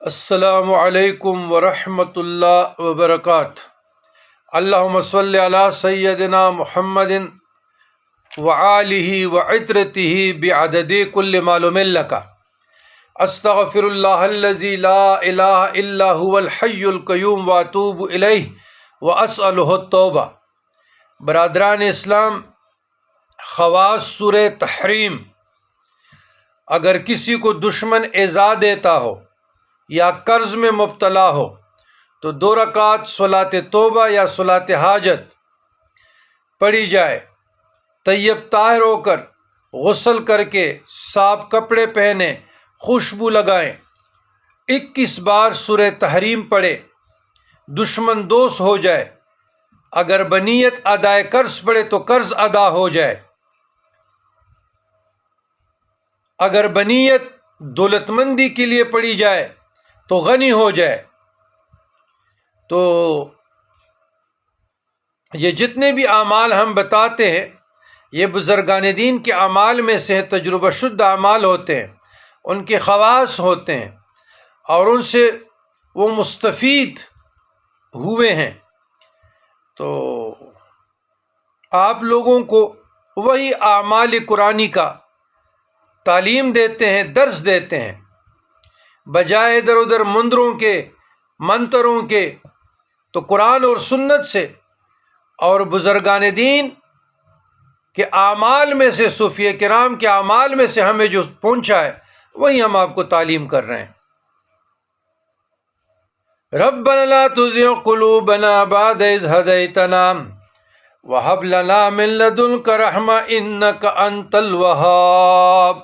السلام علیکم ورحمۃ اللہ وبرکاتہ۔ اللہم صلی علی سیدنا محمد وآلہ وعترتہ بعدد کل معلوم لک۔ استغفر اللہ الذی لا الہ الا هو الحی القیوم واتوب الیہ واسألہ التوبہ۔ برادران اسلام، خواص سورہ تحریم۔ اگر کسی کو دشمن ایذا دیتا ہو یا قرض میں مبتلا ہو تو 2 رکعت صلاۃ توبہ یا صلاۃ حاجت پڑھی جائے، طیب طاہر ہو کر غسل کر کے صاف کپڑے پہنے، خوشبو لگائیں، 21 بار سورہ تحریم پڑھے، دشمن دوست ہو جائے۔ اگر بنیت ادائے قرض پڑھے تو قرض ادا ہو جائے، اگر بنیت دولت مندی کے لیے پڑھی جائے تو غنی ہو جائے۔ تو یہ جتنے بھی اعمال ہم بتاتے ہیں یہ بزرگان دین کے اعمال میں سے تجربہ شدہ اعمال ہوتے ہیں، ان کے خواص ہوتے ہیں اور ان سے وہ مستفید ہوئے ہیں۔ تو آپ لوگوں کو وہی اعمال قرآنی کا تعلیم دیتے ہیں، درس دیتے ہیں، بجائے ادھر ادھر مندروں کے منتروں کے۔ تو قرآن اور سنت سے اور بزرگان دین کے اعمال میں سے، صوفیہ کرام کے اعمال میں سے ہمیں جو پہنچا ہے وہی ہم آپ کو تعلیم کر رہے ہیں۔ ربنا لا تزغ قلوبنا بعد اذ ہدیتنا وہب لنا من لدنک رحمۃ انک انت الوہاب۔